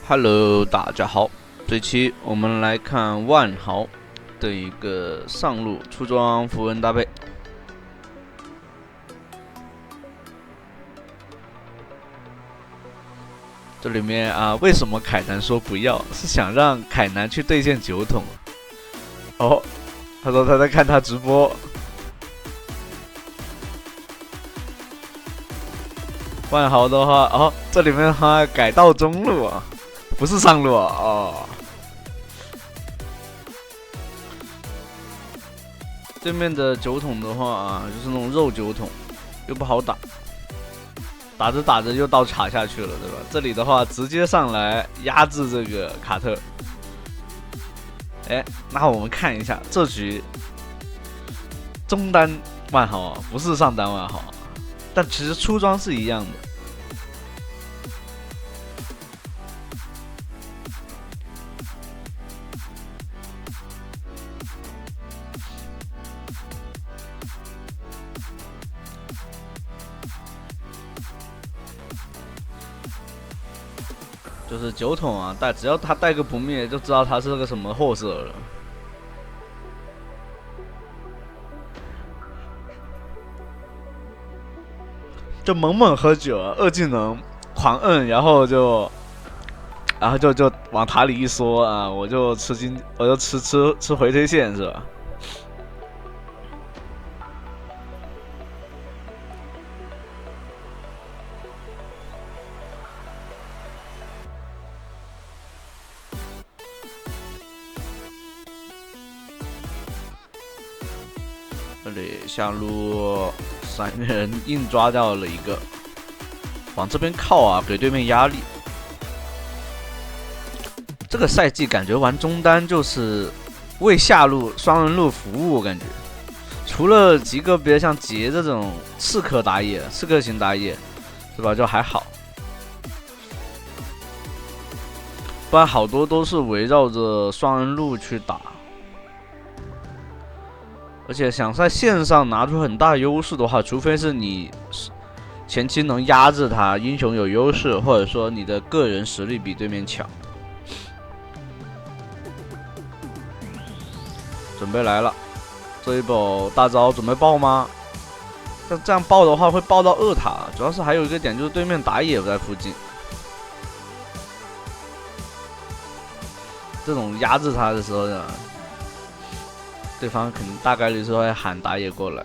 Hello，大家好，这期我们来看万豪的一个上路出装符文搭配。这里面啊，为什么凯南说不要？是想让凯南去对线酒桶。哦，他说他在看他直播。万豪的话，哦，这里面他改到中路啊，不是上路啊，哦。对面的酒桶的话啊，就是那种肉酒桶，又不好打，打着打着又到卡下去了，对吧？这里的话直接上来压制这个卡特。哎，那我们看一下这局中单万豪啊，不是上单万豪，但其实出装是一样的。就是酒桶啊，只要他带个不灭，就知道他是个什么货色了。就猛猛喝酒啊，二技能狂摁，然后就往塔里一缩啊，我就吃回推线是吧？这里下路3个人硬抓掉了一个，往这边靠啊，给对面压力。这个赛季感觉玩中单就是为下路双人路服务，感觉除了极个别像杰这种刺客打野、刺客型打野，是吧？就还好，不然好多都是围绕着双人路去打。而且想在线上拿出很大优势的话，除非是你前期能压制他，英雄有优势，或者说你的个人实力比对面强。准备来了，这一波大招准备爆吗？这样爆的话会爆到2塔，主要是还有一个点就是对面打野不在附近，这种压制他的时候呢，对方肯定大概率是会喊打野过来。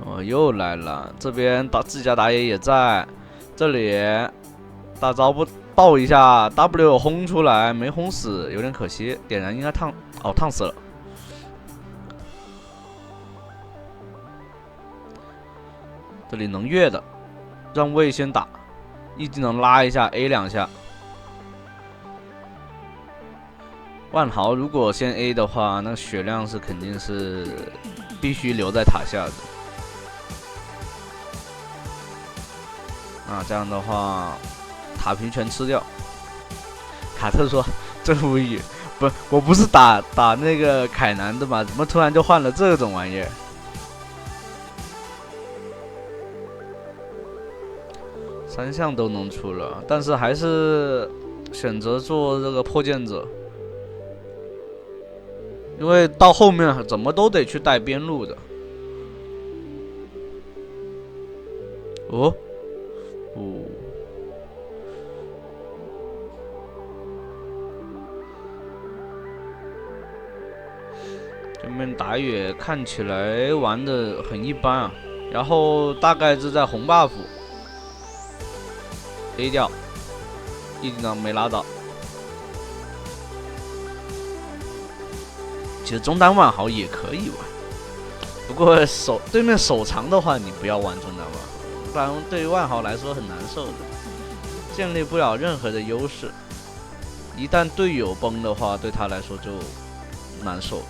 哦，又来了，这边自家打野也在这里，大招不爆一下 ，W 轰出来没轰死，有点可惜。点燃应该烫死了。这里能越的，让魏先打，E技能拉一下 ，A 2下。万豪如果先 A 的话，那血量是肯定是必须留在塔下的。这样的话，塔皮全吃掉。卡特说：“真无语，我不是打那个凯南的吗？怎么突然就换了这种玩意儿？”3项都能出了，但是还是选择做这个破剑者，因为到后面怎么都得去带边路的。哦。对面打野看起来玩的很一般啊，然后大概是在红 buff A 掉，E技能没拉到。其实中单万豪也可以玩，不过对面手长的话，你不要玩中单万豪，不然对于万豪来说很难受的，建立不了任何的优势。一旦队友崩的话，对他来说就难受。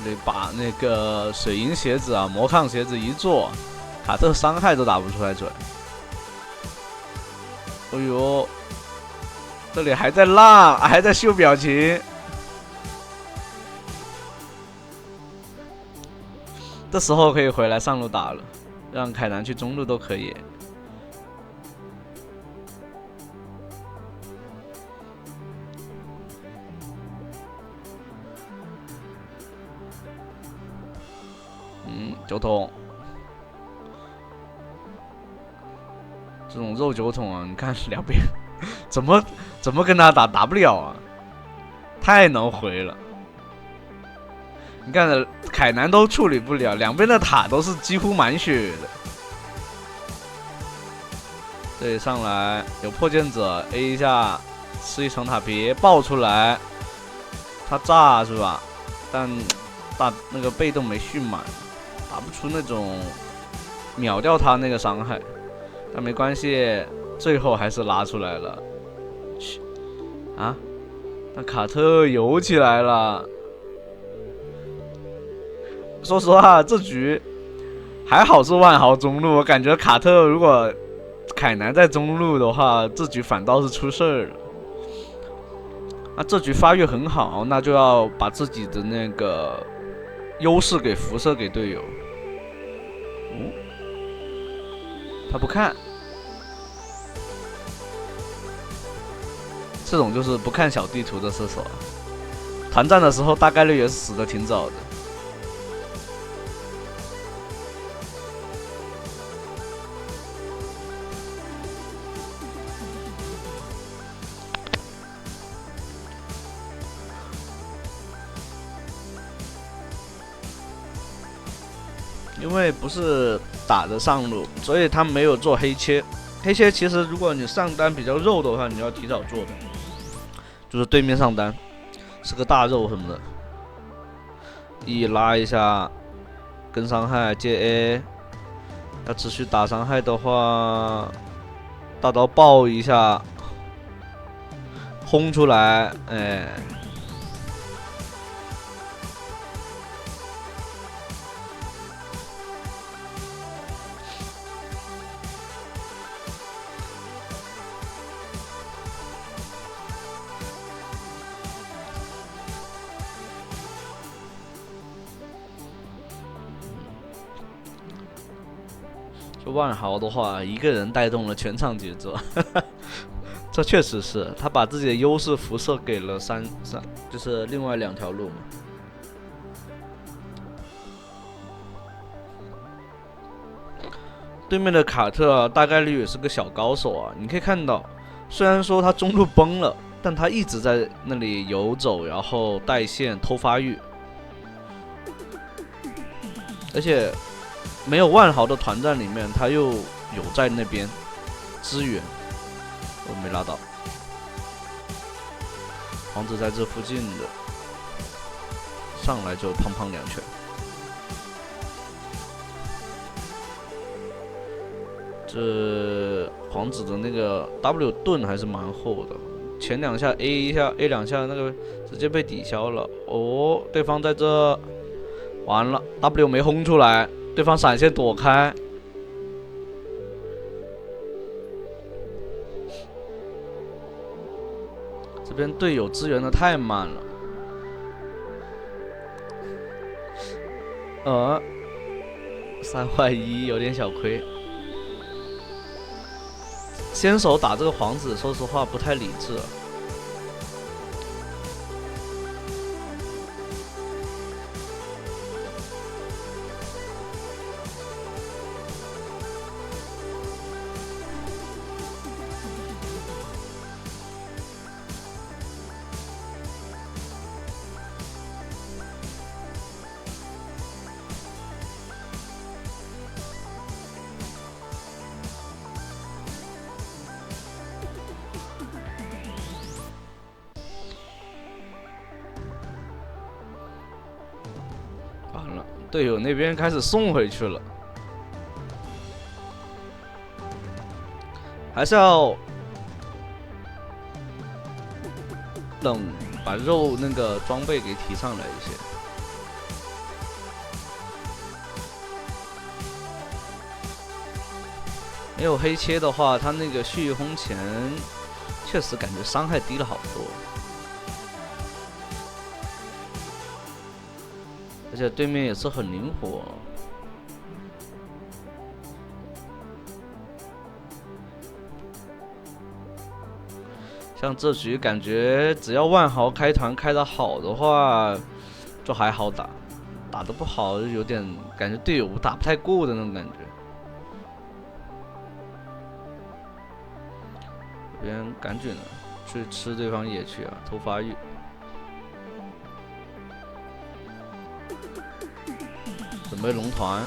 得把那个水银鞋子啊、魔抗鞋子一做，卡特伤害都打不出来准。哎呦，这里还在浪，还在秀表情。这时候可以回来上路打了，让凯南去中路都可以。酒桶，这种肉酒桶啊，你看两边怎么跟他打不了啊，太能回了。你看凯南都处理不了，两边的塔都是几乎满血的。这里上来有破剑者 A 一下，吃一层塔别爆出来，他炸是吧？但那个被动没蓄满。打不出那种秒掉他那个伤害，但没关系，最后还是拉出来了。啊，那卡特游起来了。说实话，这局还好是万豪中路，我感觉卡特如果凯南在中路的话，这局反倒是出事儿了。那这局发育很好，那就要把自己的那个优势给辐射给队友。他不看，这种就是不看小地图的射手。团战的时候大概率也是死的挺早的。因为不是打着上路，所以他没有做黑切。黑切其实如果你上单比较肉的话，你要提早做的，就是对面上单是个大肉什么的，一拉一下跟伤害接 A， 要持续打伤害的话，大刀爆一下，轰出来，哎。就万豪的话，一个人带动了全场节奏，这确实是他把自己的优势辐射给了就是另外2条路嘛。对面的卡特啊，大概率也是个小高手啊。你可以看到，虽然说他中路崩了，但他一直在那里游走，然后带线偷发育，而且。没有万豪的团战里面，他又有在那边支援，我没拉到。皇子在这附近的，上来就砰砰2拳。这皇子的那个 W 盾还是蛮厚的，前2下 A 一下 A 2下那个直接被抵消了。哦，对方在这，完了 W 没轰出来。对方闪现躲开，这边队友支援的太慢了，3坏1有点小亏。先手打这个皇子，说实话不太理智。完了，队友那边开始送回去了，还是要等把肉那个装备给提上来一些。没有黑切的话，他那个蓄轰前确实感觉伤害低了好多，而且对面也是很灵活。像这局感觉只要万豪开团开得好的话，就还好打，打得不好就有点感觉队友打不太过的那种感觉。这边赶紧的去吃对方野区啊，偷发育。准备龙团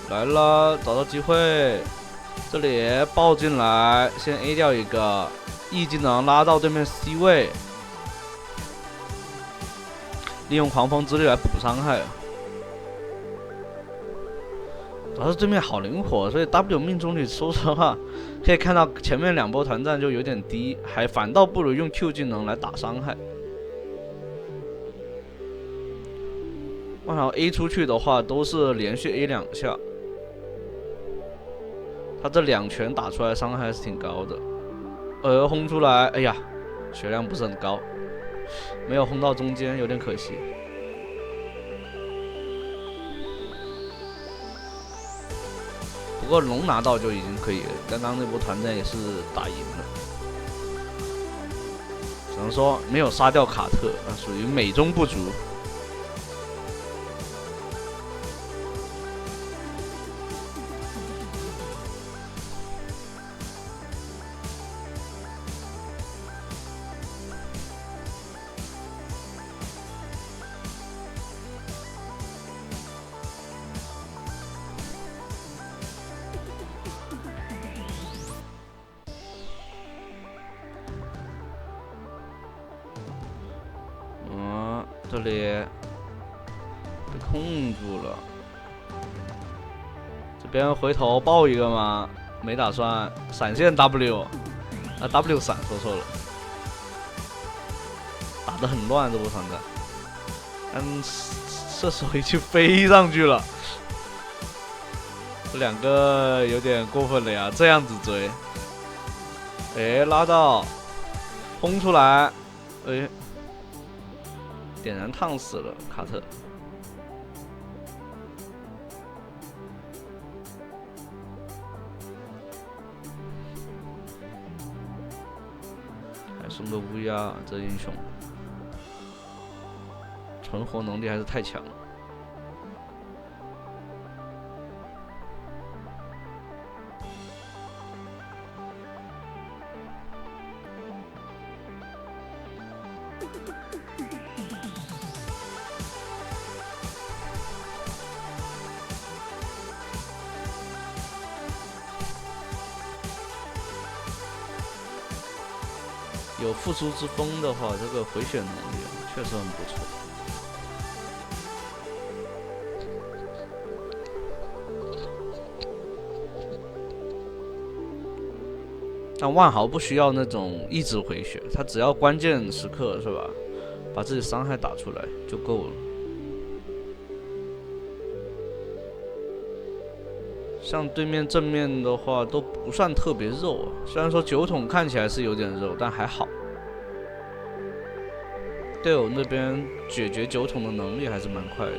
来了，找到机会。这里爆进来，先 A 掉一个 E 技能拉到对面 C 位，利用狂风之力来补伤害。主要是对面好灵活，所以 W 命中率说实话，可以看到前面2波团战就有点低，还反倒不如用 Q 技能来打伤害。万豪 A 出去的话，都是连续 A 2下。他这2拳打出来伤害还是挺高的，轰出来，哎呀，血量不是很高，没有轰到中间，有点可惜。不过龙拿到就已经可以了，刚刚那波团战也是打赢了，只能说没有杀掉卡特，属于美中不足。这里被控住了，这边回头爆一个吗？没打算，闪现 W， 啊 W 闪说错了，打得很乱这波团战，射手已经飞上去了，这2个有点过分了呀，这样子追，哎拉到，轰出来，哎。点燃烫死了卡特，还送个乌鸦，这英雄存活能力还是太强了。有复苏之风的话，这个回血能力确实很不错。但万豪不需要那种一直回血，他只要关键时刻是吧，把自己伤害打出来就够了。像对面正面的话都不算特别肉啊，虽然说9桶看起来是有点肉，但还好。队友那边解决9桶的能力还是蛮快的。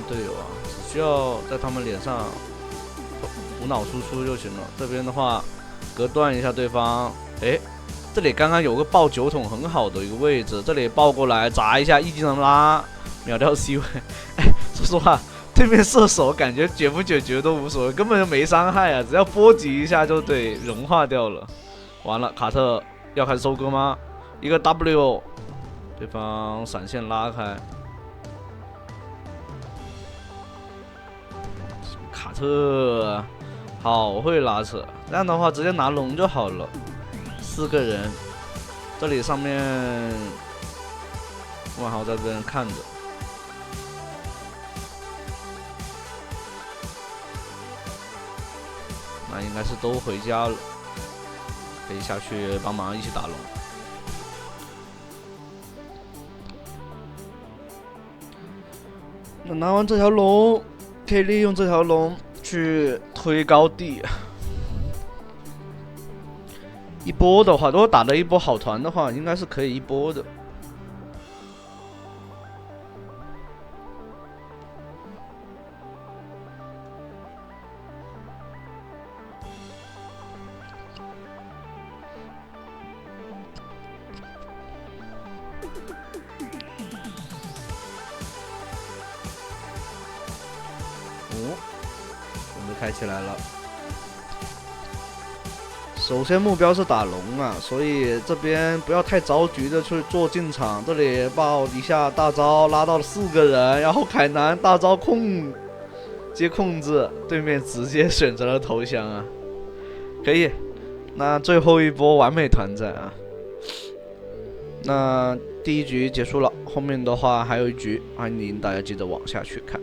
队友啊，只需要在他们脸上无脑输出就行了。这边的话，隔断一下对方。哎，这里刚刚有个爆9桶很好的一个位置，这里爆过来砸一下，一技能拉，秒掉 C 位。哎，说实话，对面射手感觉解不解决都无所谓，根本就没伤害啊，只要波及一下就得融化掉了。完了，卡特要开始收割吗？一个 W， 对方闪现拉开。卡特好会拉扯，这样的话直接拿龙就好了。4个人，这里上面万豪在这边看着，那应该是都回家了，可以下去帮忙一起打龙。那拿完这条龙，可以利用这条龙去推高地。一波的话，如果打了一波好团的话，应该是可以一波的。准备开起来了。首先目标是打龙啊，所以这边不要太着急的去做进场。这里爆一下大招，拉到了4个人，然后凯南大招接控制，对面直接选择了投降啊，可以。那最后一波完美团战啊。那第1局结束了，后面的话还有1局，欢迎大家记得往下去看。